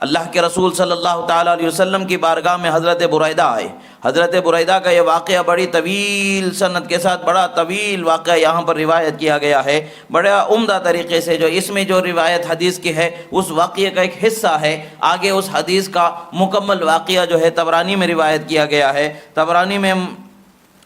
اللہ کے رسول صلی اللہ تعالیٰ علیہ وسلم کی بارگاہ میں حضرت بریدہ آئے۔ حضرت بریدہ کا یہ واقعہ بڑی طویل سند کے ساتھ بڑا طویل واقعہ یہاں پر روایت کیا گیا ہے، بڑا عمدہ طریقے سے۔ جو اس میں جو روایت حدیث کی ہے اس واقعے کا ایک حصہ ہے، آگے اس حدیث کا مکمل واقعہ جو ہے طبرانی میں روایت کیا گیا ہے۔ طبرانی میں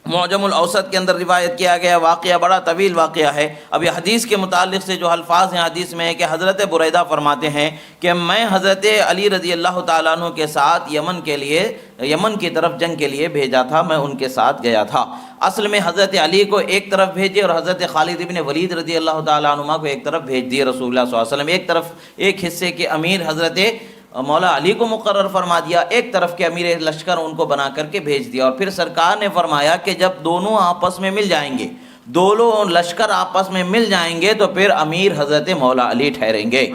معجم الاوسط کے اندر روایت کیا گیا واقعہ بڑا طویل واقعہ ہے۔ اب یہ حدیث کے متعلق سے جو الفاظ ہیں حدیث میں ہے کہ حضرت بریدہ فرماتے ہیں کہ میں حضرت علی رضی اللہ تعالیٰ عنہ کے ساتھ یمن کی طرف جنگ کے لیے بھیجا تھا، میں ان کے ساتھ گیا تھا۔ اصل میں حضرت علی کو ایک طرف بھیجے اور حضرت خالد ابن ولید رضی اللہ تعالیٰ عنہ کو ایک طرف بھیج دیے رسول اللہ صلی اللہ علیہ وسلم۔ ایک طرف ایک حصے کے امیر حضرت مولا علی کو مقرر فرما دیا، ایک طرف کے امیر لشکر ان کو بنا کر کے بھیج دیا۔ اور پھر سرکار نے فرمایا کہ جب دونوں آپس میں مل جائیں گے، دونوں لشکر آپس میں مل جائیں گے تو پھر امیر حضرت مولا علی ٹھہریں گے۔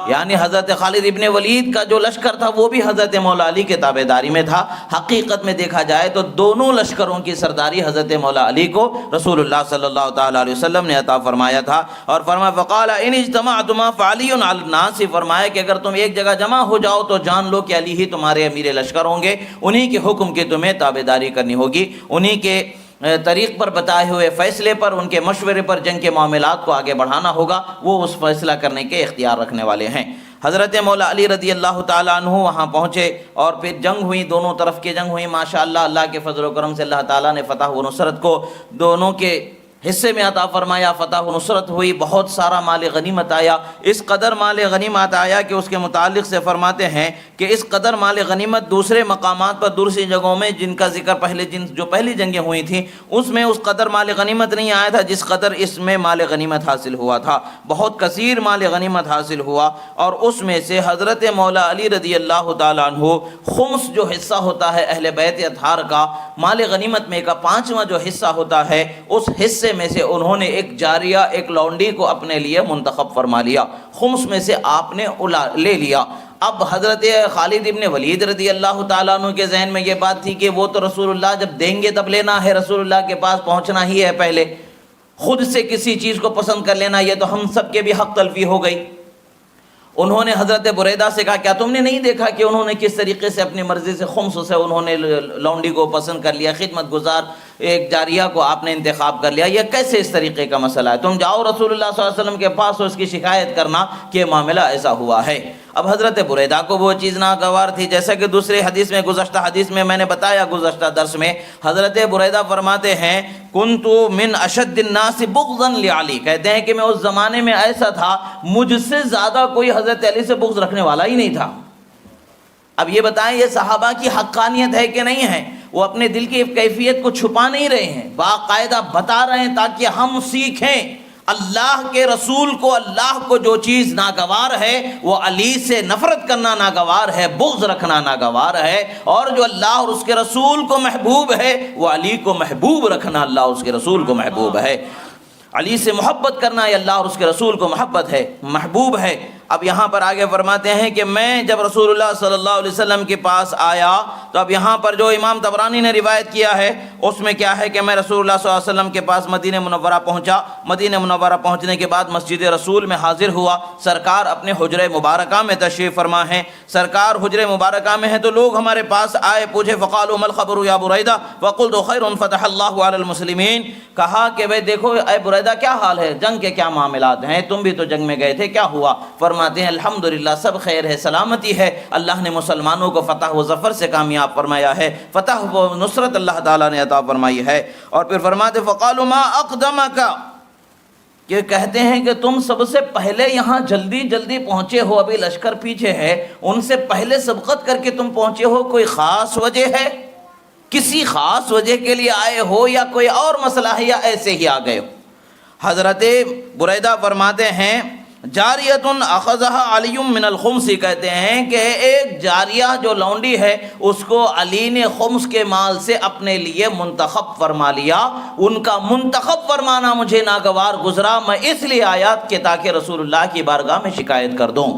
یعنی حضرت خالد ابن ولید کا جو لشکر تھا وہ بھی حضرت مولا علی کے تابعداری میں تھا۔ حقیقت میں دیکھا جائے تو دونوں لشکروں کی سرداری حضرت مولا علی کو رسول اللہ صلی اللہ تعالیٰ علیہ وسلم نے عطا فرمایا تھا۔ اور فرمایا فقال ان اجتمعتما فعلی علی الناس، فرمایا کہ اگر تم ایک جگہ جمع ہو جاؤ تو جان لو کہ علی ہی تمہارے امیر لشکر ہوں گے، انہی کے حکم کی تمہیں تابعداری کرنی ہوگی، انہی کے طریق پر بتائے ہوئے فیصلے پر، ان کے مشورے پر جنگ کے معاملات کو آگے بڑھانا ہوگا، وہ اس فیصلہ کرنے کے اختیار رکھنے والے ہیں۔ حضرت مولا علی رضی اللہ تعالیٰ عنہ وہاں پہنچے اور پھر جنگ ہوئی، دونوں طرف کی جنگ ہوئی۔ ماشاءاللہ اللہ کے فضل و کرم سے اللہ تعالیٰ نے فتح و نصرت کو دونوں کے حصے میں عطا فرمایا، فتح و نصرت ہوئی، بہت سارا مال غنیمت آیا۔ اس قدر مال غنیمت آیا کہ اس کے متعلق سے فرماتے ہیں کہ اس قدر مال غنیمت دوسرے مقامات پر دوسری جگہوں میں جن کا ذکر جو پہلی جنگیں ہوئی تھیں اس میں اس قدر مال غنیمت نہیں آیا تھا جس قدر اس میں مال غنیمت حاصل ہوا تھا۔ بہت کثیر مال غنیمت حاصل ہوا، اور اس میں سے حضرت مولا علی رضی اللہ تعالیٰ عنہ خمس جو حصہ ہوتا ہے اہل بیت اطہار کا، مال غنیمت میں کا پانچواں جو حصہ ہوتا ہے، اس حصے میں سے انہوں نے ایک جاریہ، ایک لونڈی کو اپنے لیے منتخب فرما لیا، خمس میں سے آپ نے لے لیا۔ اب حضرت خالد ابن ولید رضی اللہ تعالیٰ عنہ کے ذہن میں یہ بات تھی کہ وہ تو رسول اللہ جب دیں گے تب لینا ہے، رسول اللہ کے پاس پہنچنا ہی ہے، پہلے خود سے کسی چیز کو پسند کر لینا یہ تو ہم سب کے بھی حق تلفی ہو گئی۔ انہوں نے حضرت بریدہ سے کہا کیا تم نے نہیں دیکھا کہ انہوں نے کس طریقے سے اپنی مرضی سے خمس سے انہوں نے لونڈی کو پسند کر لیا، خدمت گزار ایک جاریہ کو آپ نے انتخاب کر لیا، یہ کیسے اس طریقے کا مسئلہ ہے؟ تم جاؤ رسول اللہ صلی اللہ علیہ وسلم کے پاس اور اس کی شکایت کرنا کہ معاملہ ایسا ہوا ہے۔ اب حضرت بریدہ کو وہ چیز ناگوار تھی، جیسا کہ دوسرے حدیث میں گزشتہ حدیث میں میں نے بتایا، گزشتہ درس میں حضرت بریدہ فرماتے ہیں کنت من اشد الناس بغضا لعلی، کہتے ہیں کہ میں اس زمانے میں ایسا تھا مجھ سے زیادہ کوئی حضرت علی سے بغض رکھنے والا ہی نہیں تھا۔ اب یہ بتائیں یہ صحابہ کی حقانیت ہے کہ نہیں ہے؟ وہ اپنے دل کی کیفیت کو چھپا نہیں رہے ہیں، باقاعدہ بتا رہے ہیں تاکہ ہم سیکھیں اللہ کے رسول کو، اللہ کو جو چیز ناگوار ہے وہ علی سے نفرت کرنا ناگوار ہے، بغض رکھنا ناگوار ہے، اور جو اللہ اور اس کے رسول کو محبوب ہے وہ علی کو محبوب رکھنا اللہ اور اس کے رسول کو محبوب ہے۔ علی سے محبت کرنا یہ اللہ اور اس کے رسول کو محبت ہے، محبوب ہے۔ اب یہاں پر آگے فرماتے ہیں کہ میں جب رسول اللہ صلی اللہ علیہ وسلم کے پاس آیا تو اب یہاں پر جو امام طبرانی نے روایت کیا ہے اس میں کیا ہے کہ میں رسول اللہ صلی اللہ علیہ وسلم کے پاس مدینہ منورہ پہنچا، مدینہ منورہ پہنچنے کے بعد مسجد رسول میں حاضر ہوا، سرکار اپنے حجرہ مبارکہ میں تشریف فرما ہیں، سرکار حجرہ مبارکہ میں ہیں تو لوگ ہمارے پاس آئے، پوچھے فقالوا ما الخبر یا بریدہ وقلت خیر فتح اللہ علی المسلمین، کہا کہ بھئی دیکھو اے بریدہ کیا حال ہے، جنگ کے کیا معاملات ہیں، تم بھی تو جنگ میں گئے تھے، کیا ہوا؟ فرماتے ہیں الحمدللہ سب خیر ہے، سلامتی ہے، اللہ نے مسلمانوں کو فتح و ظفر سے کامیاب فرمایا ہے، فتح و نصرت اللہ تعالیٰ نے عطا فرمائی ہے۔ اور پھر فرماتے فقالوا ما اقدمک، کہ کہتے ہیں کہ تم سب سے پہلے یہاں جلدی پہنچے ہو، ابھی لشکر پیچھے ہے، ان سے پہلے سبقت کر کے تم پہنچے ہو، کوئی خاص وجہ ہے؟ کسی خاص وجہ کے لیے آئے ہو یا کوئی اور مسئلہ ہے یا ایسے ہی آ گئے ہو؟ حضرت بریدہ فرماتے ہیں جاریۃ اخذها علی من الخمس، کہتے ہیں کہ ایک جاریہ جو لونڈی ہے اس کو علی نے خمس کے مال سے اپنے لیے منتخب فرما لیا، ان کا منتخب فرمانا مجھے ناگوار گزرا، میں اس لیے آیا کہ تاکہ رسول اللہ کی بارگاہ میں شکایت کر دوں۔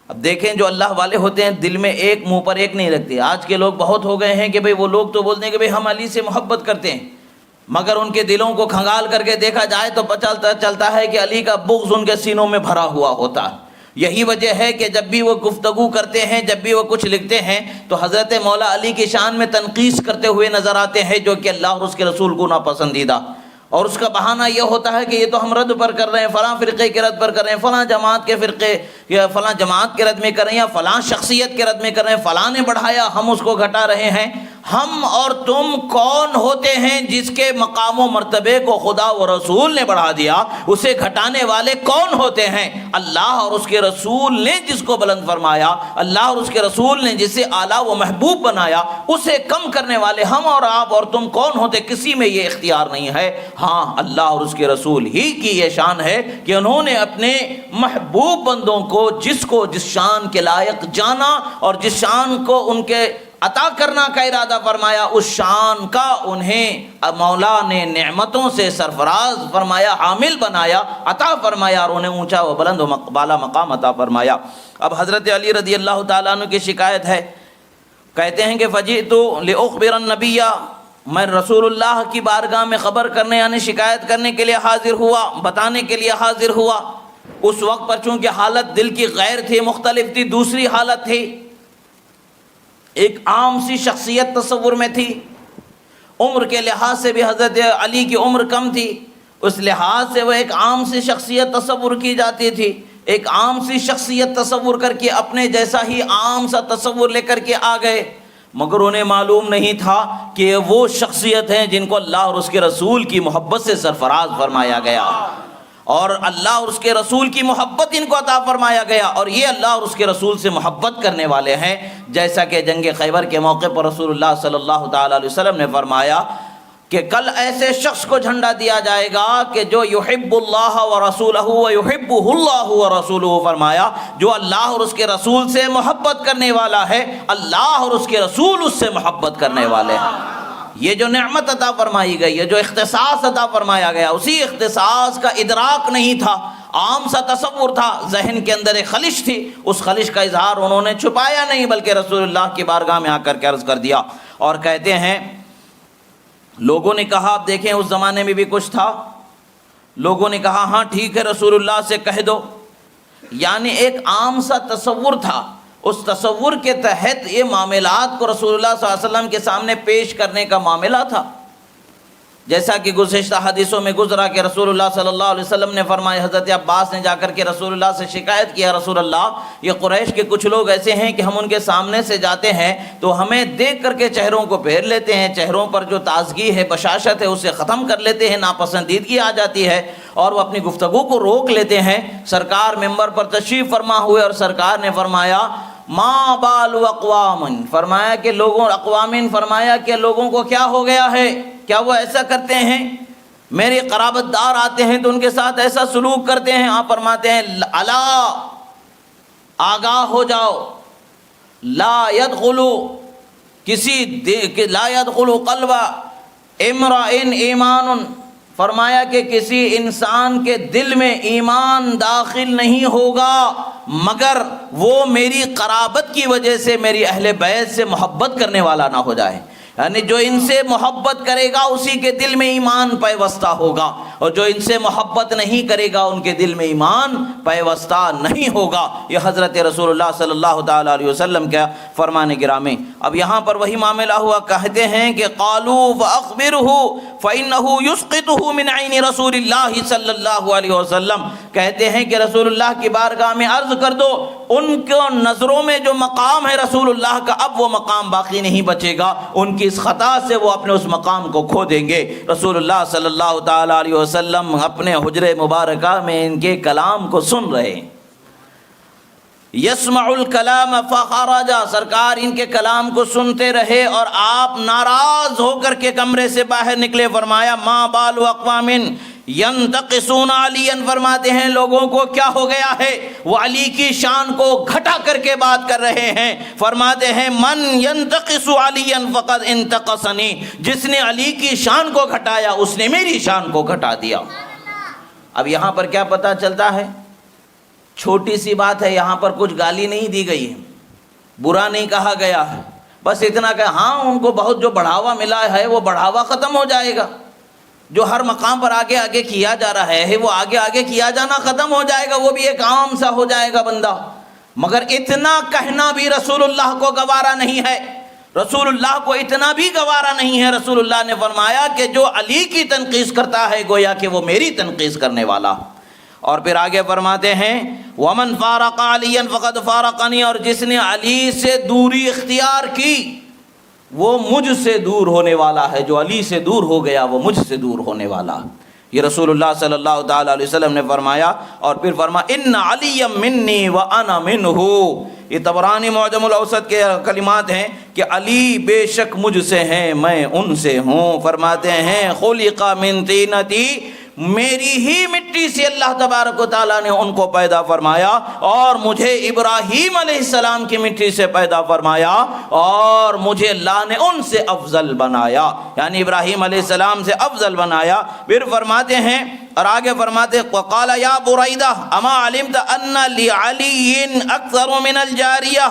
اب دیکھیں جو اللہ والے ہوتے ہیں دل میں ایک منہ پر ایک نہیں رکھتے۔ آج کے لوگ بہت ہو گئے ہیں کہ بھئی وہ لوگ تو بولتے ہیں کہ بھئی ہم علی سے محبت کرتے ہیں، مگر ان کے دلوں کو کھنگال کر کے دیکھا جائے تو پتہ چلتا ہے کہ علی کا بغض ان کے سینوں میں بھرا ہوا ہوتا ہے۔ یہی وجہ ہے کہ جب بھی وہ گفتگو کرتے ہیں، جب بھی وہ کچھ لکھتے ہیں تو حضرت مولا علی کی شان میں تنقیص کرتے ہوئے نظر آتے ہیں، جو کہ اللہ اور اس کے رسول کو ناپسندیدہ، اور اس کا بہانہ یہ ہوتا ہے کہ یہ تو ہم رد پر کر رہے ہیں، فلاں فرقے کے رد پر کر رہے ہیں، فلاں جماعت کے فرقے یا فلاں جماعت کے رد میں کر رہے ہیں، یا فلاں شخصیت کے رد میں کر رہے ہیں، فلاں نے بڑھایا ہم اس کو گھٹا رہے ہیں۔ ہم اور تم کون ہوتے ہیں جس کے مقام و مرتبے کو خدا و رسول نے بڑھا دیا؟ اسے گھٹانے والے کون ہوتے ہیں؟ اللہ اور اس کے رسول نے جس کو بلند فرمایا، اللہ اور اس کے رسول نے جسے اعلیٰ و محبوب بنایا، اسے کم کرنے والے ہم اور آپ اور تم کون ہوتے؟ کسی میں یہ اختیار نہیں ہے۔ ہاں، اللہ اور اس کے رسول ہی کی یہ شان ہے کہ انہوں نے اپنے محبوب بندوں کو جس شان کے لائق جانا اور جس شان کو ان کے عطا کرنا کا ارادہ فرمایا، اس شان کا انہیں مولا نے نعمتوں سے سرفراز فرمایا، حامل بنایا، عطا فرمایا، اور انہیں اونچا و بلند و بالا مقام عطا فرمایا۔ اب حضرت علی رضی اللہ تعالیٰ عنہ کی شکایت ہے، کہتے ہیں کہ فجئت لأخبر النبی، میں رسول اللہ کی بارگاہ میں خبر کرنے یعنی شکایت کرنے کے لیے حاضر ہوا، بتانے کے لیے حاضر ہوا۔ اس وقت پر چونکہ حالت دل کی غیر تھی، مختلف تھی، دوسری حالت تھی، ایک عام سی شخصیت تصور میں تھی، عمر کے لحاظ سے بھی حضرت علی کی عمر کم تھی، اس لحاظ سے وہ ایک عام سی شخصیت تصور کی جاتی تھی، ایک عام سی شخصیت تصور کر کے اپنے جیسا ہی عام سا تصور لے کر کے آ گئے، مگر انہیں معلوم نہیں تھا کہ وہ شخصیت ہیں جن کو اللہ اور اس کے رسول کی محبت سے سرفراز فرمایا گیا، اور اللہ اور اس کے رسول کی محبت ان کو عطا فرمایا گیا، اور یہ اللہ اور اس کے رسول سے محبت کرنے والے ہیں۔ جیسا کہ جنگ خیبر کے موقع پر رسول اللہ صلی اللہ تعالیٰ علیہ وسلم نے فرمایا کہ کل ایسے شخص کو جھنڈا دیا جائے گا کہ جو یحب اللہ ورسولہ ویحبہ اللہ ورسولہ، فرمایا جو اللہ اور اس کے رسول سے محبت کرنے والا ہے، اللہ اور اس کے رسول اس سے محبت کرنے والے ہیں۔ یہ جو نعمت عطا فرمائی گئی ہے، جو اختصاص عطا فرمایا گیا، اسی اختصاص کا ادراک نہیں تھا، عام سا تصور تھا، ذہن کے اندر ایک خلش تھی، اس خلش کا اظہار انہوں نے چھپایا نہیں، بلکہ رسول اللہ کی بارگاہ میں آ کر کے عرض کر دیا۔ اور کہتے ہیں لوگوں نے کہا، آپ دیکھیں اس زمانے میں بھی کچھ تھا، لوگوں نے کہا ہاں ٹھیک ہے رسول اللہ سے کہہ دو، یعنی ایک عام سا تصور تھا، اس تصور کے تحت یہ معاملات کو رسول اللہ صلی اللہ علیہ وسلم کے سامنے پیش کرنے کا معاملہ تھا۔ جیسا کہ گزشتہ حدیثوں میں گزرا کہ رسول اللہ صلی اللہ علیہ وسلم نے فرمایا، حضرت عباس نے جا کر کے رسول اللہ سے شکایت کیا، رسول اللہ یہ قریش کے کچھ لوگ ایسے ہیں کہ ہم ان کے سامنے سے جاتے ہیں تو ہمیں دیکھ کر کے چہروں کو پھیر لیتے ہیں، چہروں پر جو تازگی ہے، بشاشت ہے، اسے ختم کر لیتے ہیں، ناپسندیدگی آ جاتی ہے اور وہ اپنی گفتگو کو روک لیتے ہیں۔ سرکار ممبر پر تشریف فرما ہوئے اور سرکار نے فرمایا ما بال اقوام، فرمایا کہ لوگوں کو کیا ہو گیا ہے، کیا وہ ایسا کرتے ہیں؟ میرے قرابت دار آتے ہیں تو ان کے ساتھ ایسا سلوک کرتے ہیں۔ آپ فرماتے ہیں الا، آگاہ ہو جاؤ، لا يدخل قلب امرئ ایمان، فرمایا کہ کسی انسان کے دل میں ایمان داخل نہیں ہوگا مگر وہ میری قرابت کی وجہ سے میری اہل بیت سے محبت کرنے والا نہ ہو جائے، یعنی جو ان سے محبت کرے گا اسی کے دل میں ایمان پیوستہ ہوگا، اور جو ان سے محبت نہیں کرے گا ان کے دل میں ایمان پیوستہ نہیں ہوگا۔ یہ حضرت رسول اللہ صلی اللہ تعالیٰ علیہ وسلم کا فرمان گرامی۔ اب یہاں پر وہی معاملہ ہوا، کہتے ہیں کہ قالوا فاخبره فانه يسقطه من عین رسول اللہ صلی اللہ علیہ وسلم، کہتے ہیں کہ رسول اللہ کی بارگاہ میں عرض کر دو، ان کو نظروں میں جو مقام ہے رسول اللہ کا اب وہ مقام باقی نہیں بچے گا، ان کی اس خطا سے وہ اپنے اس مقام کو کھو دیں گے۔ رسول اللہ صلی اللہ تعالیٰ علیہ وسلم اپنے حجرے مبارکہ میں ان کے کلام کو سن رہے ہیں، یسمع الکلام فخرج، سرکار ان کے کلام کو سنتے رہے اور آپ ناراض ہو کر کے کمرے سے باہر نکلے۔ فرمایا ما بال اقوام ینتقصون علیا، فرماتے ہیں لوگوں کو کیا ہو گیا ہے، وہ علی کی شان کو گھٹا کر کے بات کر رہے ہیں۔ فرماتے ہیں من ینتقص علیا فقد انتقصنی، جس نے علی کی شان کو گھٹایا اس نے میری شان کو گھٹا دیا۔ اب یہاں پر کیا پتہ چلتا ہے، چھوٹی سی بات ہے، یہاں پر کچھ گالی نہیں دی گئی ہے، برا نہیں کہا گیا ہے، بس اتنا کہ ہاں ان کو بہت جو بڑھاوا ملا ہے وہ بڑھاوا ختم ہو جائے گا، جو ہر مقام پر آگے آگے کیا جا رہا ہے وہ آگے آگے کیا جانا ختم ہو جائے گا، وہ بھی ایک عام سا ہو جائے گا بندہ، مگر اتنا کہنا بھی رسول اللہ کو گوارا نہیں ہے، رسول اللہ کو اتنا بھی گوارا نہیں ہے۔ رسول اللہ نے فرمایا کہ جو علی کی تنقیص کرتا ہے گویا کہ وہ میری تنقیص کرنے والا۔ اور پھر آگے فرماتے ہیں وَمَنْ فَارَقَ عَلِيًّا فَقَدْ فَارَقَنِي، اور جس نے علی سے دوری اختیار کی وہ مجھ سے دور ہونے والا ہے، جو علی سے دور ہو گیا وہ مجھ سے دور ہونے والا۔ یہ رسول اللہ صلی اللہ تعالیٰ علیہ وسلم نے فرمایا۔ اور پھر فرمایا ان علی منی وانا منہ، یہ طبرانی معجم الاوسط کے کلمات ہیں کہ علی بے شک مجھ سے ہیں میں ان سے ہوں۔ فرماتے ہیں خلق من طینتی، میری ہی مٹی سے اللہ تبارک و تعالیٰ نے ان کو پیدا فرمایا، اور مجھے ابراہیم علیہ السلام کی مٹی سے پیدا فرمایا، اور مجھے اللہ نے ان سے افضل بنایا، یعنی ابراہیم علیہ السلام سے افضل بنایا۔ پھر فرماتے ہیں اور آگے فرماتے وقال یا بریدہ اما علمت ان لعلی اکثر من الجاریہ،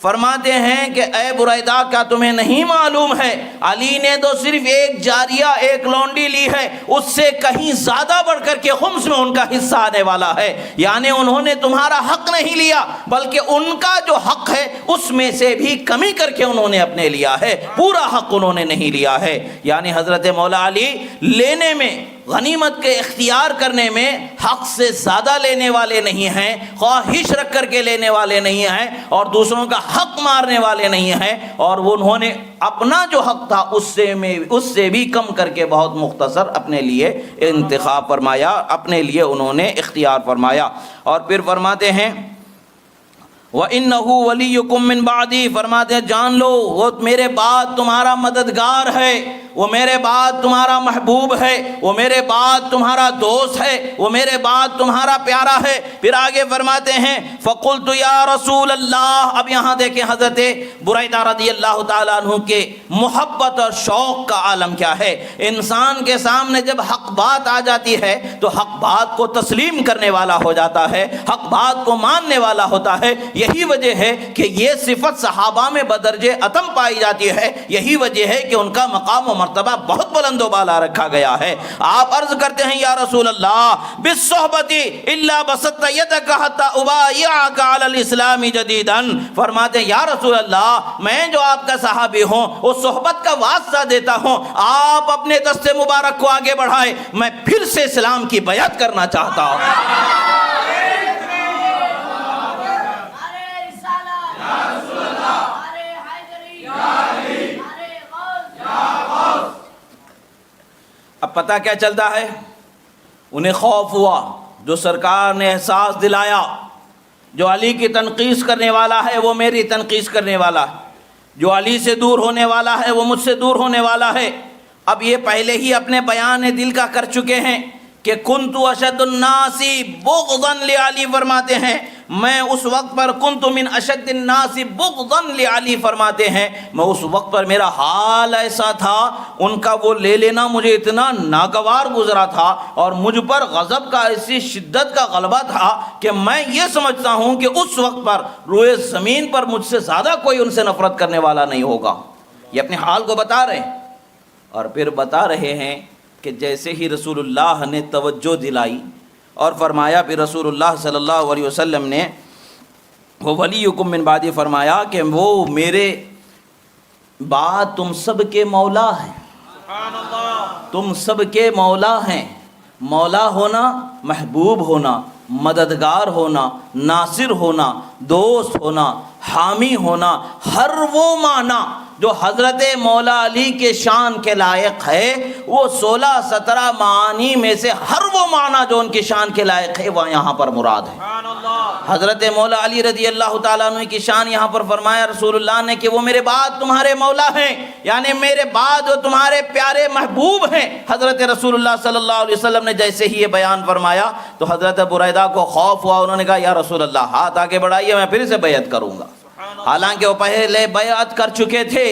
فرماتے ہیں کہ اے بریدہ کیا تمہیں نہیں معلوم ہے علی نے تو صرف ایک جاریہ ایک لونڈی لی ہے، اس سے کہیں زیادہ بڑھ کر کے خمس میں ان کا حصہ آنے والا ہے، یعنی انہوں نے تمہارا حق نہیں لیا بلکہ ان کا جو حق ہے اس میں سے بھی کمی کر کے انہوں نے اپنے لیا ہے، پورا حق انہوں نے نہیں لیا ہے۔ یعنی حضرت مولا علی لینے میں، غنیمت کے اختیار کرنے میں حق سے زیادہ لینے والے نہیں ہیں، خواہش رکھ کر کے لینے والے نہیں ہیں، اور دوسروں کا حق مارنے والے نہیں ہیں، اور وہ انہوں نے اپنا جو حق تھا اس سے بھی کم کر کے بہت مختصر اپنے لیے انتخاب فرمایا، اپنے لیے انہوں نے اختیار فرمایا۔ اور پھر فرماتے ہیں وَإِنَّهُ وَلِيُّكُم مِّن بَعْدِي، فرماتے ہیں جان لو وہ میرے بعد تمہارا مددگار ہے، وہ میرے بعد تمہارا محبوب ہے، وہ میرے بعد تمہارا دوست ہے، وہ میرے بعد تمہارا پیارا ہے۔ پھر آگے فرماتے ہیں فَقُلْتُ يَا رَسُولَ اللَّهِ، اب یہاں دیکھیں حضرت بریدہ رضی اللہ تعالیٰ عنہ کے محبت اور شوق کا عالم کیا ہے۔ انسان کے سامنے جب حق بات آ جاتی ہے تو حق بات کو تسلیم کرنے والا ہو جاتا ہے، حق بات کو ماننے والا ہوتا ہے۔ یہی وجہ ہے کہ یہ صفت صحابہ میں بدرجہ اتم پائی جاتی ہے، یہی وجہ ہے کہ ان کا مقام و مرتبہ بہت بلند و بالا رکھا گیا ہے۔ آپ عرض کرتے ہیں یا رسول اللہ بالصحبت الا بسطت یدک حتی ابایعک علی الاسلام جدیدا، فرماتے ہیں یا رسول اللہ میں جو آپ کا صحابی ہوں وہ صحبت کا واسطہ دیتا ہوں، آپ اپنے دست مبارک کو آگے بڑھائے، میں پھر سے اسلام کی بیعت کرنا چاہتا ہوں۔ اب پتہ کیا چلتا ہے، انہیں خوف ہوا، جو سرکار نے احساس دلایا جو علی کی تنقیص کرنے والا ہے وہ میری تنقیص کرنے والا ہے، جو علی سے دور ہونے والا ہے وہ مجھ سے دور ہونے والا ہے۔ اب یہ پہلے ہی اپنے بیان دل کا کر چکے ہیں کہ کنت اشد الناس بغضا لعلی، فرماتے ہیں میں اس وقت پر کنت من اشد الناس بغضا لعلی، فرماتے ہیں میں اس وقت پر میرا حال ایسا تھا، ان کا وہ لے لینا مجھے اتنا ناگوار گزرا تھا، اور مجھ پر غضب کا ایسی شدت کا غلبہ تھا کہ میں یہ سمجھتا ہوں کہ اس وقت پر روئے زمین پر مجھ سے زیادہ کوئی ان سے نفرت کرنے والا نہیں ہوگا۔ یہ اپنے حال کو بتا رہے ہیں، اور پھر بتا رہے ہیں کہ جیسے ہی رسول اللہ نے توجہ دلائی اور فرمایا، پھر رسول اللہ صلی اللہ علیہ وسلم نے وہ ولیکم من بعدی فرمایا کہ وہ میرے بعد تم سب کے مولا ہیں، تم سب کے مولا ہیں۔ مولا ہونا، محبوب ہونا، مددگار ہونا، ناصر ہونا، دوست ہونا، حامی ہونا، ہر وہ معنی جو حضرت مولا علی کے شان کے لائق ہے، وہ 16-17 معانی میں سے ہر وہ معنی جو ان کی شان کے لائق ہے وہ یہاں پر مراد ہے۔ حضرت مولا علی رضی اللہ تعالیٰ عنہ کی شان یہاں پر فرمایا رسول اللہ نے کہ وہ میرے بعد تمہارے مولا ہیں، یعنی میرے بعد وہ تمہارے پیارے محبوب ہیں۔ حضرت رسول اللہ صلی اللہ علیہ وسلم نے جیسے ہی یہ بیان فرمایا تو حضرت بریدہ کو خوف ہوا، انہوں نے کہا یا رسول اللہ ہاتھ آگے بڑھائیے میں پھر سے بیعت کروں گا، حالانکہ وہ پہلے بیعت کر چکے تھے۔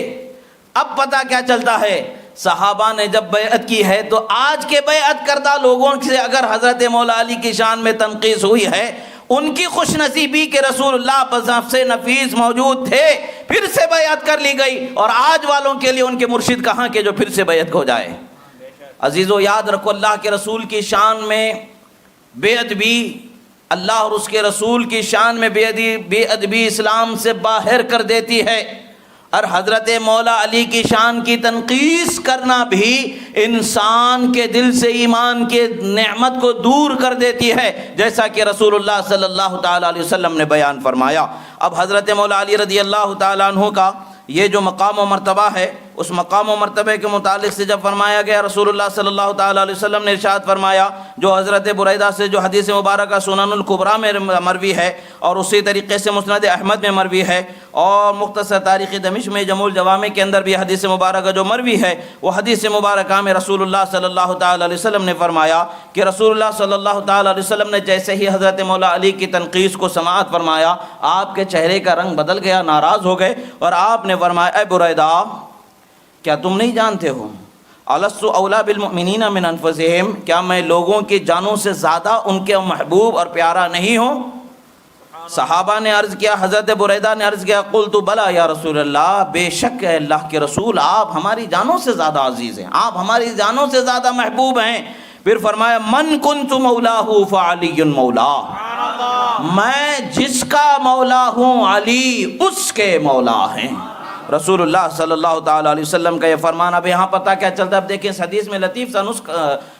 اب پتہ کیا چلتا ہے، صحابہ نے جب بیعت کی ہے تو آج کے بیعت کردہ لوگوں سے اگر حضرت مولا علی کی شان میں تنقیص ہوئی ہے، ان کی خوش نصیبی کہ رسول اللہ پر نفس نفیس موجود تھے، پھر سے بیعت کر لی گئی، اور آج والوں کے لیے ان کے مرشد کہاں کے جو پھر سے بیعت ہو جائے۔ عزیزو یاد رکھو، اللہ کے رسول کی شان میں بے ادبی، اللہ اور اس کے رسول کی شان میں بے ادبی اسلام سے باہر کر دیتی ہے، اور حضرت مولا علی کی شان کی تنقیص کرنا بھی انسان کے دل سے ایمان کے نعمت کو دور کر دیتی ہے، جیسا کہ رسول اللہ صلی اللہ تعالیٰ علیہ وسلم نے بیان فرمایا۔ اب حضرت مولا علی رضی اللہ تعالیٰ عنہ کا یہ جو مقام و مرتبہ ہے، اس مقام و مرتبے کے متعلق سے جب فرمایا گیا، رسول اللہ صلی اللہ تعالیٰ علیہ وسلم نے ارشاد فرمایا، جو حضرت بریدہ سے جو حدیث مبارکہ سنن الکبریٰ میں مروی ہے، اور اسی طریقے سے مسند احمد میں مروی ہے، اور مختصر تاریخ دمشق میں جمع الجوامع کے اندر بھی حدیث مبارکہ جو مروی ہے، وہ حدیث مبارکہ میں رسول اللہ صلی اللہ تعالیٰ علیہ وسلم نے فرمایا کہ رسول اللہ صلی اللہ تعالیٰ علیہ وسلم نے جیسے ہی حضرت مولا علی کی تنقیص کو سماعت فرمایا، آپ کے چہرے کا رنگ بدل گیا، ناراض ہو گئے، اور آپ نے فرمایا، اے بریدہ، کیا تم نہیں جانتے ہو، الست اولیٰ بالمؤمنین من انفسہم، کیا میں لوگوں کی جانوں سے زیادہ ان کے محبوب اور پیارا نہیں ہوں؟ صحابہ نے عرض کیا، حضرت بریدہ نے عرض کیا، قلت بلا یا رسول اللہ، بے شک ہے اللہ کے رسول، آپ ہماری جانوں سے زیادہ عزیز ہیں، آپ ہماری جانوں سے زیادہ محبوب ہیں۔ پھر فرمایا، من کنت مولاہ فعلی مولا، میں جس کا مولا ہوں علی اس کے مولا ہیں۔ رسول اللہ صلی اللہ تعالیٰ علیہ وسلم کا یہ فرمان۔ اب یہاں پتہ کیا چلتا ہے؟ اب دیکھیں اس حدیث میں لطیف سا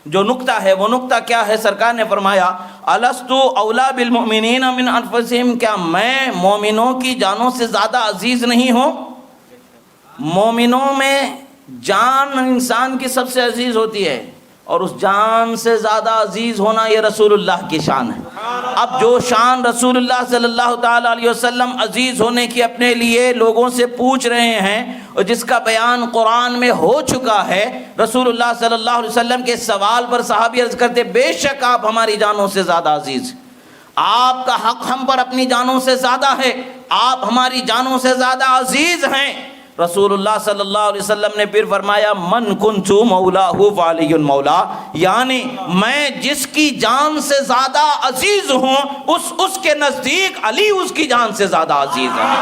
جو نکتہ ہے، وہ نکتہ کیا ہے؟ سرکار نے فرمایا، الست اولیٰ بالمؤمنین من انفسہم، کیا میں مومنوں کی جانوں سے زیادہ عزیز نہیں ہوں؟ مومنوں میں جان انسان کی سب سے عزیز ہوتی ہے، اور اس جان سے زیادہ عزیز ہونا یہ رسول اللہ کی شان ہے۔ اب جو شان رسول اللہ صلی اللہ تعالیٰ علیہ وسلم عزیز ہونے کی اپنے لیے لوگوں سے پوچھ رہے ہیں، اور جس کا بیان قرآن میں ہو چکا ہے، رسول اللہ صلی اللہ علیہ وسلم کے سوال پر صحابی عرض کرتے، بے شک آپ ہماری جانوں سے زیادہ عزیز ہیں، آپ کا حق ہم پر اپنی جانوں سے زیادہ ہے، آپ ہماری جانوں سے زیادہ عزیز ہیں۔ رسول اللہ صلی اللہ علیہ وسلم نے پھر فرمایا، من کنت مولاہ فعلی مولا، یعنی میں جس کی جان سے زیادہ عزیز ہوں، اس کے نزدیک علی اس کی جان سے زیادہ عزیز ہے۔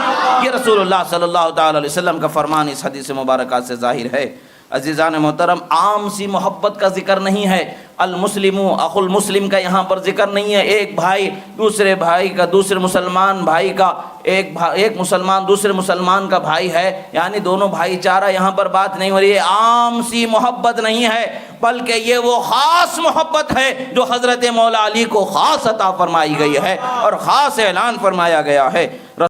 یہ رسول اللہ صلی اللہ تعالی علیہ وسلم کا فرمان اس حدیث مبارکہ سے ظاہر ہے۔ عزیزان محترم، عام سی محبت کا ذکر نہیں ہے، المسلم اخو المسلم کا یہاں پر ذکر نہیں ہے، ایک بھائی دوسرے بھائی کا، دوسرے مسلمان بھائی کا، ایک مسلمان دوسرے مسلمان کا بھائی ہے، یعنی دونوں بھائی چارہ، یہاں پر بات نہیں ہو رہی ہے، عام سی محبت نہیں ہے، بلکہ یہ وہ خاص محبت ہے جو حضرت مولا علی کو خاص عطا فرمائی گئی ہے اور خاص اعلان فرمایا گیا ہے۔